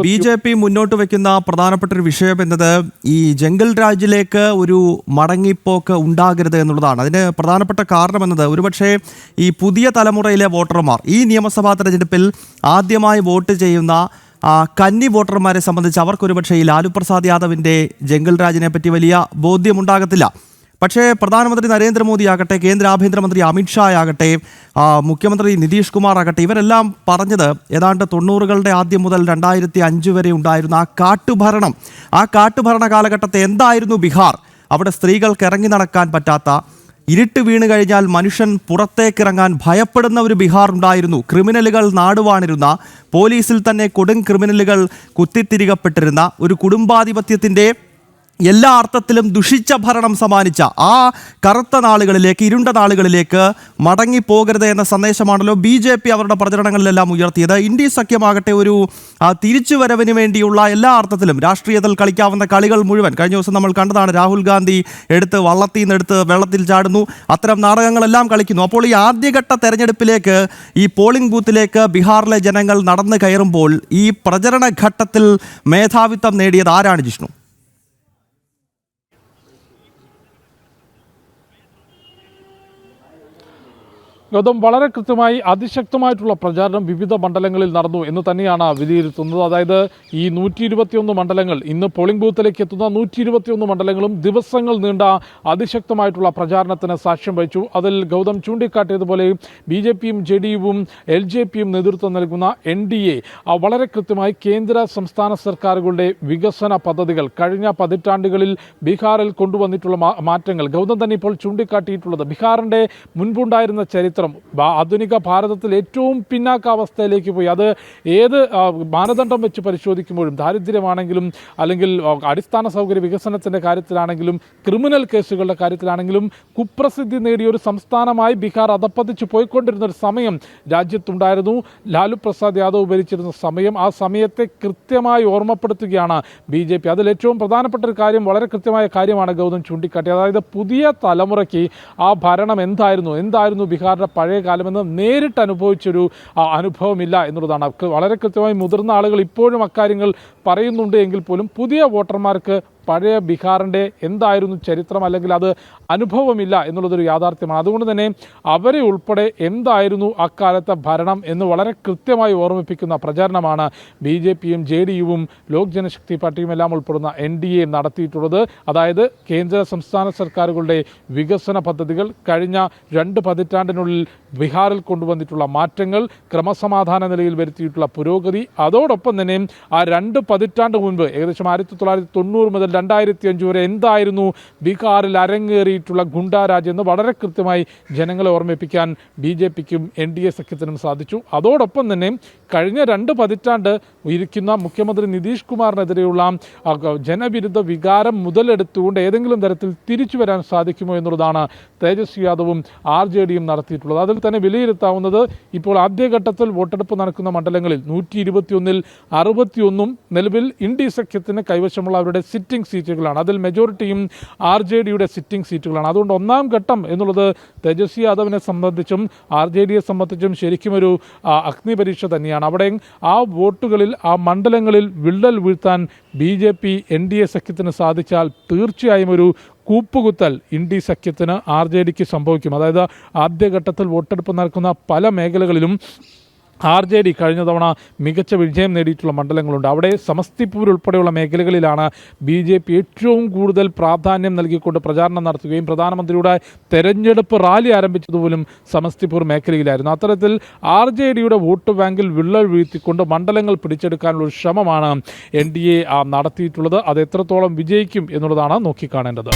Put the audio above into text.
BJP മുന്നോട്ട് വയ്ക്കുന്ന പ്രധാനപ്പെട്ട ഒരു വിഷയം എന്നത് ഈ ജംഗൽ രാജിലേക്ക് ഒരു മടങ്ങിപ്പോക്ക് ഉണ്ടാകരുത് എന്നുള്ളതാണ്. അതിന് പ്രധാനപ്പെട്ട കാരണം എന്നത് ഒരുപക്ഷെ ഈ പുതിയ തലമുറയിലെ വോട്ടർമാർ ഈ നിയമസഭാ തെരഞ്ഞെടുപ്പിൽ ആദ്യമായി വോട്ട് ചെയ്യുന്ന കന്നി വോട്ടർമാരെ സംബന്ധിച്ച് അവർക്കൊരുപക്ഷെ ഈ ലാലു പ്രസാദ് യാദവിൻ്റെ ജംഗൽ രാജിനെ പറ്റി വലിയ ബോധ്യമുണ്ടാകത്തില്ല. പക്ഷേ പ്രധാനമന്ത്രി നരേന്ദ്രമോദി ആകട്ടെ, കേന്ദ്ര ആഭ്യന്തരമന്ത്രി അമിത്ഷാ ആകട്ടെ, മുഖ്യമന്ത്രി നിതീഷ് കുമാർ ആകട്ടെ, ഇവരെല്ലാം പറഞ്ഞത് ഏതാണ്ട് 90കളുടെ ആദ്യം മുതൽ 2005 വരെ ഉണ്ടായിരുന്ന ആ കാട്ടുഭരണ കാലഘട്ടത്തെ എന്തായിരുന്നു ബീഹാർ, അവിടെ സ്ത്രീകൾക്ക് ഇറങ്ങി നടക്കാൻ പറ്റാത്ത, ഇരുട്ട് വീണ് കഴിഞ്ഞാൽ മനുഷ്യൻ പുറത്തേക്കിറങ്ങാൻ ഭയപ്പെടുന്ന ഒരു ബീഹാർ ഉണ്ടായിരുന്നു. ക്രിമിനലുകൾ നാടുവാണിരുന്ന, പോലീസിൽ തന്നെ കൊടും ക്രിമിനലുകൾ കുത്തിത്തിരികപ്പെട്ടിരുന്ന, ഒരു കുടുംബാധിപത്യത്തിൻ്റെ എല്ലാ അർത്ഥത്തിലും ദുഷിച്ച ഭരണം സമ്മാനിച്ച ആ കറുത്ത നാളുകളിലേക്ക്, ഇരുണ്ട നാളുകളിലേക്ക് മടങ്ങിപ്പോകരുത് എന്ന സന്ദേശമാണല്ലോ BJP അവരുടെ പ്രചരണങ്ങളിലെല്ലാം ഉയർത്തിയത്. ഇന്ത്യ സഖ്യമാകട്ടെ ഒരു തിരിച്ചുവരവിന് വേണ്ടിയുള്ള എല്ലാ അർത്ഥത്തിലും രാഷ്ട്രീയത്തിൽ കളിക്കാവുന്ന കളികൾ മുഴുവൻ കഴിഞ്ഞ ദിവസം നമ്മൾ കണ്ടതാണ്. രാഹുൽ ഗാന്ധി വള്ളത്തിൽ നിന്നെടുത്ത് വെള്ളത്തിൽ ചാടുന്നു, അത്തരം നാടകങ്ങളെല്ലാം കളിക്കുന്നു. അപ്പോൾ ഈ ആദ്യഘട്ട തെരഞ്ഞെടുപ്പിലേക്ക്, ഈ പോളിംഗ് ബൂത്തിലേക്ക് ബീഹാറിലെ ജനങ്ങൾ നടന്നു കയറുമ്പോൾ ഈ പ്രചരണ ഘട്ടത്തിൽ മേധാവിത്വം നേടിയത് ആരാണ് ജിഷ്ണു? ഗൗതം, വളരെ കൃത്യമായി അതിശക്തമായിട്ടുള്ള പ്രചാരണം വിവിധ മണ്ഡലങ്ങളിൽ നടന്നു എന്ന് തന്നെയാണ് വിലയിരുത്തുന്നത്. അതായത് ഈ 121 മണ്ഡലങ്ങൾ, ഇന്ന് പോളിംഗ് ബൂത്തിലേക്ക് എത്തുന്ന 121 മണ്ഡലങ്ങളും ദിവസങ്ങൾ നീണ്ട അതിശക്തമായിട്ടുള്ള പ്രചാരണത്തിന് സാക്ഷ്യം വഹിച്ചു. അതിൽ ഗൗതം ചൂണ്ടിക്കാട്ടിയതുപോലെ BJPയും JDUവും LJPയും നേതൃത്വം നൽകുന്ന NDA വളരെ കൃത്യമായി കേന്ദ്ര സംസ്ഥാന സർക്കാരുകളുടെ വികസന പദ്ധതികൾ, കഴിഞ്ഞ പതിറ്റാണ്ടുകളിൽ ബീഹാറിൽ കൊണ്ടുവന്നിട്ടുള്ള മാറ്റങ്ങൾ, ഗൗതം തന്നെ ഇപ്പോൾ ചൂണ്ടിക്കാട്ടിയിട്ടുള്ളത് ബീഹാറിൻ്റെ മുൻപുണ്ടായിരുന്ന ചരിത്രം ആധുനിക ഭാരതത്തിൽ ഏറ്റവും പിന്നാക്കാവസ്ഥയിലേക്ക് പോയി. അത് ഏത് മാനദണ്ഡം വെച്ച് പരിശോധിക്കുമ്പോഴും, ദാരിദ്ര്യമാണെങ്കിലും അല്ലെങ്കിൽ അടിസ്ഥാന സൗകര്യ വികസനത്തിൻ്റെ കാര്യത്തിലാണെങ്കിലും ക്രിമിനൽ കേസുകളുടെ കാര്യത്തിലാണെങ്കിലും കുപ്രസിദ്ധി നേടിയ ഒരു സംസ്ഥാനമായി ബീഹാർ അധപ്പതിച്ച് പോയിക്കൊണ്ടിരുന്ന ഒരു സമയം രാജ്യത്തുണ്ടായിരുന്നു. ലാലു പ്രസാദ് യാദവ് ഭരിച്ചിരുന്ന സമയം, ആ സമയത്തെ കൃത്യമായി ഓർമ്മപ്പെടുത്തുകയാണ് BJP. അതിൽ ഏറ്റവും പ്രധാനപ്പെട്ട ഒരു കാര്യം, വളരെ കൃത്യമായ കാര്യമാണ് ഗൗതം ചൂണ്ടിക്കാട്ടിയത്. അതായത് പുതിയ തലമുറയ്ക്ക് ആ ഭരണം എന്തായിരുന്നു ബീഹാറിൻ്റെ പഴയ കാലമെന്ന് നേരിട്ട് അനുഭവിച്ചൊരു അനുഭവമില്ല എന്നുള്ളതാണ്. വളരെ കൃത്യമായി മുതിർന്ന ആളുകൾ ഇപ്പോഴും അക്കാര്യങ്ങൾ പറയുന്നുണ്ട് എങ്കിൽ പോലും പുതിയ വോട്ടർമാർക്ക് പഴയ ബീഹാറിൻ്റെ എന്തായിരുന്നു ചരിത്രം, അല്ലെങ്കിൽ അത് അനുഭവമില്ല എന്നുള്ളതൊരു യാഥാർത്ഥ്യമാണ്. അതുകൊണ്ട് തന്നെ അവരെ ഉൾപ്പെടെ എന്തായിരുന്നു അക്കാലത്തെ ഭരണം എന്ന് വളരെ കൃത്യമായി ഓർമ്മിപ്പിക്കുന്ന പ്രചാരണമാണ് BJPയും JDUവും ലോക് ജനശക്തി പാർട്ടിയും എല്ലാം ഉൾപ്പെടുന്ന NDA നടത്തിയിട്ടുള്ളത്. അതായത് കേന്ദ്ര സംസ്ഥാന സർക്കാരുകളുടെ വികസന പദ്ധതികൾ, കഴിഞ്ഞ 2 പതിറ്റാണ്ടിനുള്ളിൽ ബീഹാറിൽ കൊണ്ടുവന്നിട്ടുള്ള മാറ്റങ്ങൾ, ക്രമസമാധാന നിലയിൽ വരുത്തിയിട്ടുള്ള പുരോഗതി, അതോടൊപ്പം തന്നെ ആ 2 പതിറ്റാണ്ട് മുൻപ് ഏകദേശം 1990 മുതൽ 2005 വരെ എന്തായിരുന്നു ബീഹാറിൽ അരങ്ങേറിയിട്ടുള്ള ഗുണ്ടാരാജ് എന്ന് വളരെ കൃത്യമായി ജനങ്ങളെ ഓർമ്മിപ്പിക്കാൻ BJPക്കും NDA സഖ്യത്തിനും സാധിച്ചു. അതോടൊപ്പം തന്നെ കഴിഞ്ഞ 2 പതിറ്റാണ്ട് ഇരിക്കുന്ന മുഖ്യമന്ത്രി നിതീഷ് കുമാറിനെതിരെയുള്ള ജനവിരുദ്ധ വികാരം മുതലെടുത്തുകൊണ്ട് ഏതെങ്കിലും തരത്തിൽ തിരിച്ചു വരാൻ സാധിക്കുമോ എന്നുള്ളതാണ് തേജസ്വി യാദവും RJDയും നടത്തിയിട്ടുള്ളത്. അതിൽ തന്നെ വിലയിരുത്താവുന്നത്, ഇപ്പോൾ ആദ്യഘട്ടത്തിൽ വോട്ടെടുപ്പ് നടക്കുന്ന മണ്ഡലങ്ങളിൽ 121-ൽ 61 നിലവിൽ ഇന്ത്യ സഖ്യത്തിന് കൈവശമുള്ള അവരുടെ സിറ്റിംഗ് സീറ്റുകളാണ്. അതിൽ മെജോറിറ്റിയും RJDയുടെ സിറ്റിംഗ് സീറ്റുകളാണ്. അതുകൊണ്ട് ഒന്നാം ഘട്ടം എന്നുള്ളത് തേജസ്വി യാദവിനെ സംബന്ധിച്ചും RJDയെ സംബന്ധിച്ചും ശരിക്കും ഒരു അഗ്നിപരീക്ഷ തന്നെയാണ്. അവിടെ ആ വോട്ടുകളിൽ, ആ മണ്ഡലങ്ങളിൽ വിള്ളൽ വീഴ്ത്താൻ BJP NDA സഖ്യത്തിന് സാധിച്ചാൽ തീർച്ചയായും ഒരു കൂപ്പുകുത്തൽ ഇന്ത്യ സഖ്യത്തിന് RJDക്ക് സംഭവിക്കും. അതായത് ആദ്യഘട്ടത്തിൽ വോട്ടെടുപ്പ് നടക്കുന്ന പല മേഖലകളിലും RJD കഴിഞ്ഞ തവണ മികച്ച വിജയം നേടിയിട്ടുള്ള മണ്ഡലങ്ങളുണ്ട്. അവിടെ സമസ്തിപൂർ ഉൾപ്പെടെയുള്ള മേഖലകളിലാണ് BJP ഏറ്റവും കൂടുതൽ പ്രാധാന്യം നൽകിക്കൊണ്ട് പ്രചാരണം നടത്തുകയും പ്രധാനമന്ത്രിയുടെ തെരഞ്ഞെടുപ്പ് റാലി ആരംഭിച്ചതുപോലും സമസ്തിപൂർ മേഖലയിലായിരുന്നു. അത്തരത്തിൽ RJDയുടെ വോട്ട് ബാങ്കിൽ വിള്ളൽ വീഴ്ത്തിക്കൊണ്ട് മണ്ഡലങ്ങൾ പിടിച്ചെടുക്കാനുള്ള ഒരു ശ്രമമാണ് NDA നടത്തിയിട്ടുള്ളത്. അത് എത്രത്തോളം വിജയിക്കും എന്നുള്ളതാണ് നോക്കിക്കാണേണ്ടത്.